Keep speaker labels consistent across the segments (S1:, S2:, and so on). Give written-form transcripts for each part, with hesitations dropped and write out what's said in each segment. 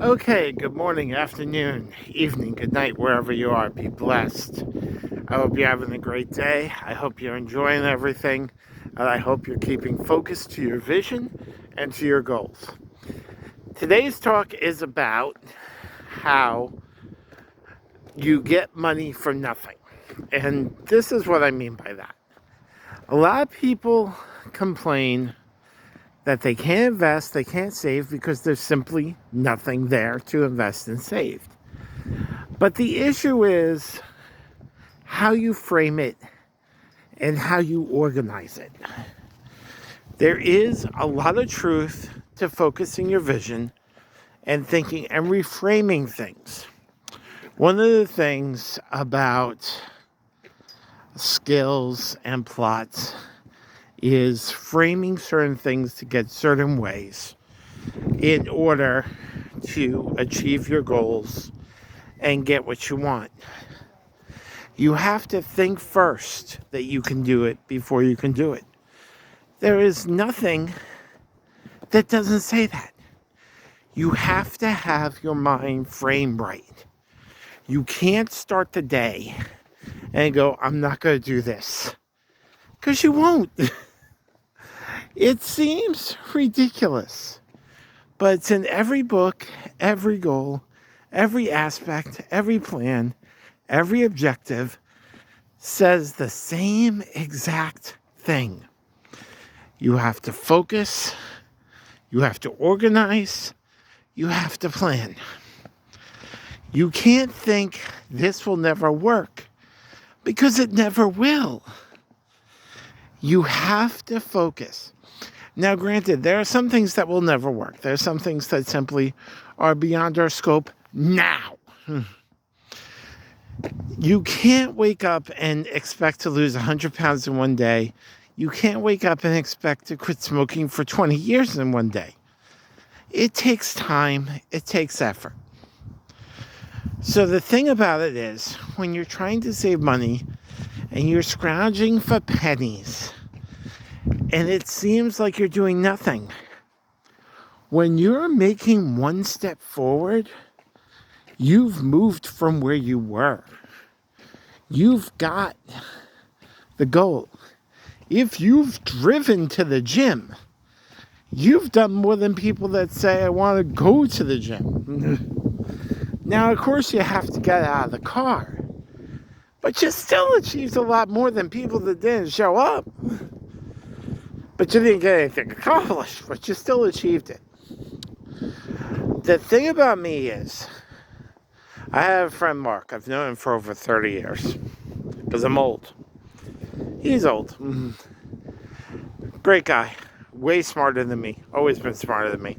S1: Okay, good morning, afternoon, evening, good night, wherever you are. Be blessed. I hope you're having a great day. I hope you're enjoying everything. And I hope you're keeping focused to your vision and to your goals. Today's talk is about how you get money from nothing. And this is what I mean by that. A lot of people complain that they can't invest, they can't save because there's simply nothing there to invest and save. But the issue is how you frame it and how you organize it. There is a lot of truth to focusing your vision and thinking and reframing things. One of the things about skills and plots is framing certain things to get certain ways in order to achieve your goals and get what you want. You have to think first that you can do it before you can do it. There is nothing that doesn't say that. You have to have your mind framed right. You can't start the day and go, I'm not going to do this. Because you won't. It seems ridiculous. But it's in every book, every goal, every aspect, every plan, every objective says the same exact thing. You have to focus, you have to organize, you have to plan. You can't think this will never work because it never will. You have to focus. Now, granted, there are some things that will never work. There are some things that simply are beyond our scope now. You can't wake up and expect to lose 100 pounds in one day. You can't wake up and expect to quit smoking for 20 years in one day. It takes time. It takes effort. So the thing about it is, when you're trying to save money and you're scrounging for pennies, and it seems like you're doing nothing, when you're making one step forward, you've moved from where you were. You've got the goal. If you've driven to the gym, you've done more than people that say, I want to go to the gym. Now, of course, you have to get out of the car. But you still achieved a lot more than people that didn't show up. But you didn't get anything accomplished, but you still achieved it. The thing about me is, I have a friend, Mark. I've known him for over 30 years. Because I'm old. He's old. Great guy. Way smarter than me. Always been smarter than me.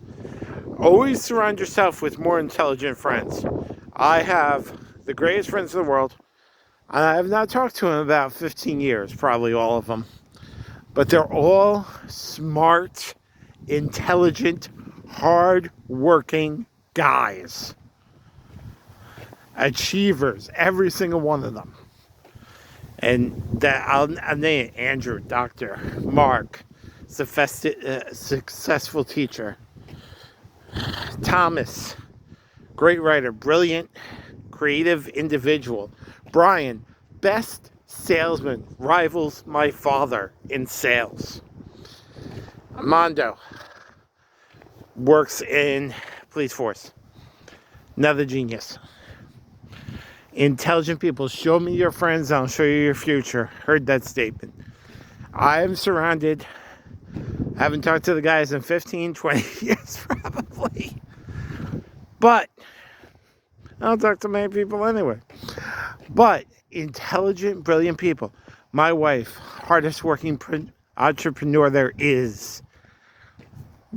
S1: Always surround yourself with more intelligent friends. I have the greatest friends in the world. And I have not talked to him about 15 years, probably all of them. But they're all smart, intelligent, hard-working guys. Achievers, every single one of them. And that I'll name it: Andrew, Dr. Mark, successful teacher. Thomas, great writer, brilliant, creative individual. Brian, best salesman, rivals my father in sales. Armando works in police force. Another genius. Intelligent people. Show me your friends, I'll show you your future. Heard that statement. I am surrounded. Haven't talked to the guys in 15, 20 years probably. But I don't talk to many people anyway. But intelligent, brilliant people. My wife, hardest working entrepreneur there is.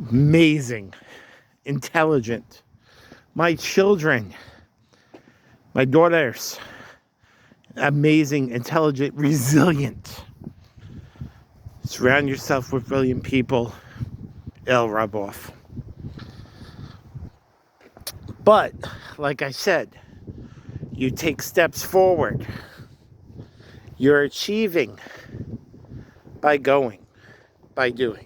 S1: Amazing. Intelligent. My children. My daughters. Amazing, intelligent, resilient. Surround yourself with brilliant people. It'll rub off. But, like I said, you take steps forward. You're achieving by going, by doing.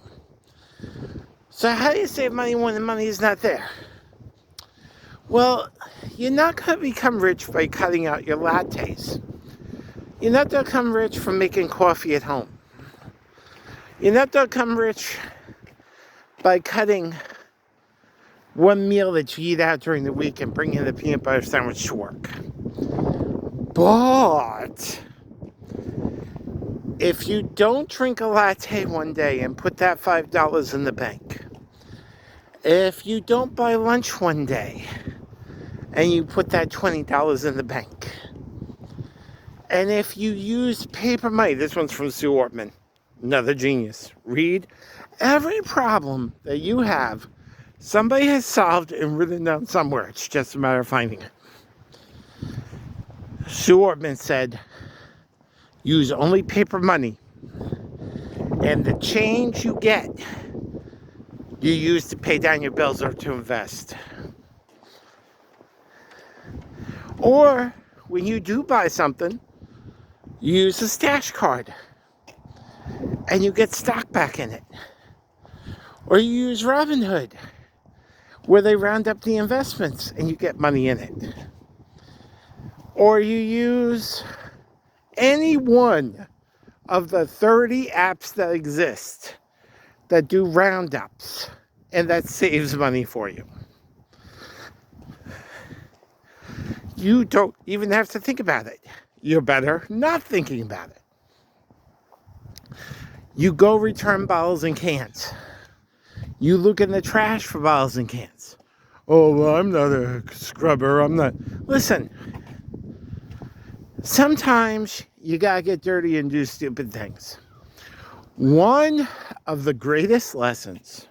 S1: So how do you save money when the money is not there? Well, you're not going to become rich by cutting out your lattes. You're not going to become rich from making coffee at home. You're not going to become rich by cutting one meal that you eat out during the week and bringing the peanut butter sandwich to work. But if you don't drink a latte one day and put that $5 in the bank, if you don't buy lunch one day and you put that $20 in the bank, and if you use paper money, this one's from Sue Ortman, another genius. Read every problem that you have, somebody has solved and written down somewhere. It's just a matter of finding it. Sue Ortman said, use only paper money, and the change you get, you use to pay down your bills or to invest. Or when you do buy something, you use a stash card and you get stock back in it. Or you use Robinhood, where they round up the investments and you get money in it. Or you use any one of the 30 apps that exist that do roundups, and that saves money for you. You don't even have to think about it. You're better not thinking about it. You go return bottles and cans. You look in the trash for bottles and cans. Oh, well, I'm not a scrubber. I'm not. Listen, sometimes you gotta get dirty and do stupid things. One of the greatest lessons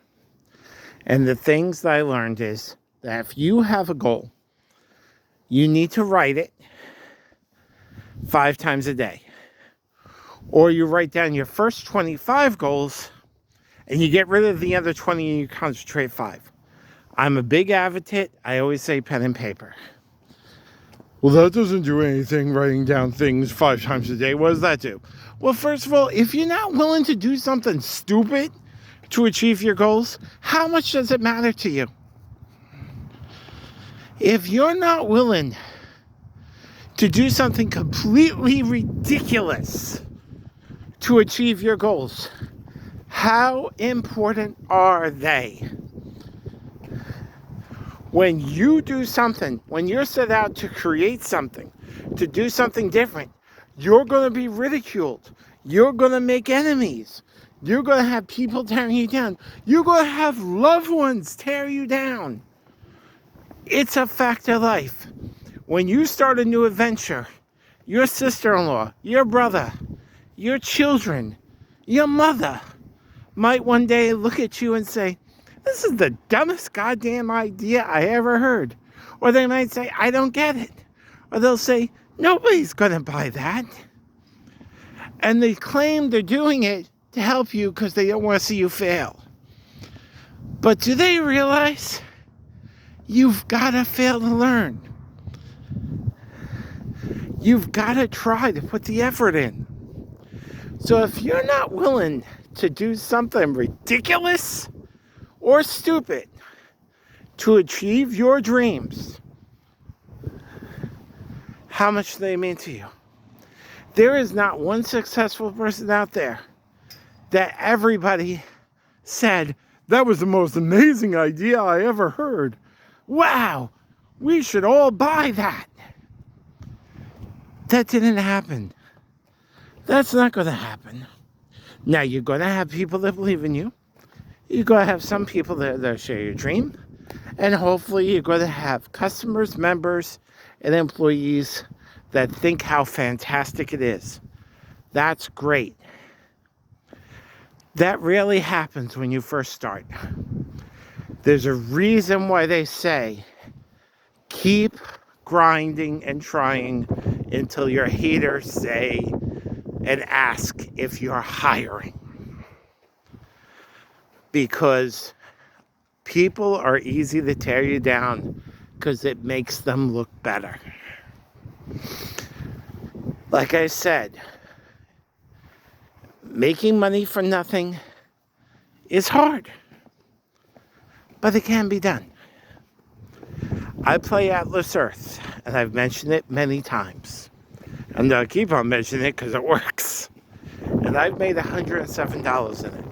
S1: and the things that I learned is that if you have a goal, you need to write it 5 times a day. Or you write down your first 25 goals and you get rid of the other 20 and you concentrate 5. I'm a big advocate. I always say pen and paper. Well, that doesn't do anything, writing down things 5 times a day. What does that do? Well, first of all, if you're not willing to do something stupid to achieve your goals, how much does it matter to you? If you're not willing to do something completely ridiculous to achieve your goals, how important are they? When you do something, when you're set out to create something, to do something different, you're going to be ridiculed. You're going to make enemies. You're going to have people tearing you down. You're going to have loved ones tear you down. It's a fact of life. When you start a new adventure, your sister-in-law, your brother, your children, your mother might one day look at you and say, this is the dumbest goddamn idea I ever heard. Or they might say, I don't get it. Or they'll say, nobody's going to buy that. And they claim they're doing it to help you because they don't want to see you fail. But do they realize you've got to fail to learn? You've got to try to put the effort in. So if you're not willing to do something ridiculous or stupid to achieve your dreams, how much do they mean to you? There is not one successful person out there that everybody said, that was the most amazing idea I ever heard. Wow, we should all buy that. That didn't happen. That's not going to happen. Now, you're going to have people that believe in you. You're going to have some people that share your dream. And hopefully you're going to have customers, members, and employees that think how fantastic it is. That's great. That really happens when you first start. There's a reason why they say, keep grinding and trying until your haters say and ask if you're hiring. Because people are easy to tear you down because it makes them look better. Like I said, making money for nothing is hard, but it can be done. I play Atlas Earth, and I've mentioned it many times. And I'll keep on mentioning it because it works. And I've made $107 in it.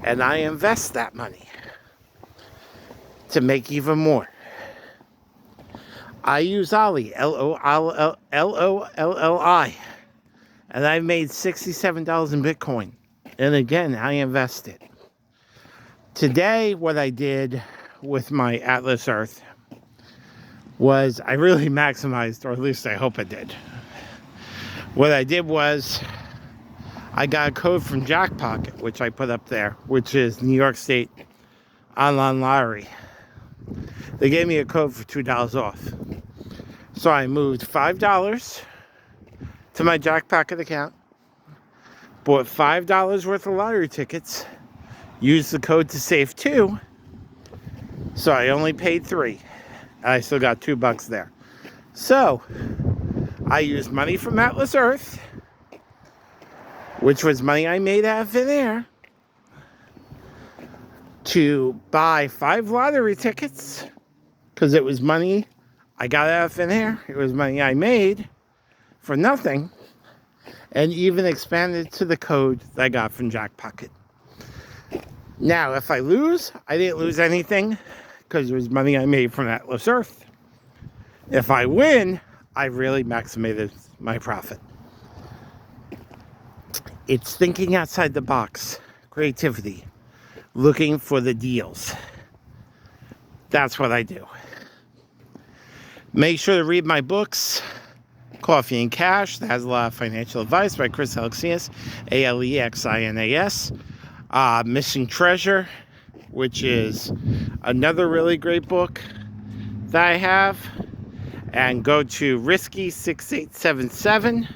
S1: And I invest that money to make even more. I use Ollie, Lollii, and I've made $67 in Bitcoin. And again, I invested. Today, what I did with my Atlas Earth was I really maximized, or at least I hope I did. What I did was I got a code from Jackpocket, which I put up there, which is New York State Online Lottery. They gave me a code for $2 off. So I moved $5 to my Jackpocket account, bought $5 worth of lottery tickets, used the code to save $2, so I only paid $3. I still got $2 there. So I used money from Atlas Earth, which was money I made out of thin air, to buy 5 lottery tickets, because it was money I got out of thin air. It was money I made for nothing, and even expanded to the code that I got from Jackpocket. Now, if I lose, I didn't lose anything because it was money I made from Atlas Earth. If I win, I really maximized my profit. It's thinking outside the box, creativity, looking for the deals. That's what I do. Make sure to read my books, Coffee and Cash, that has a lot of financial advice by Chris Alexinas, Alexinas. Missing Treasure, which is another really great book that I have. And go to Risky6877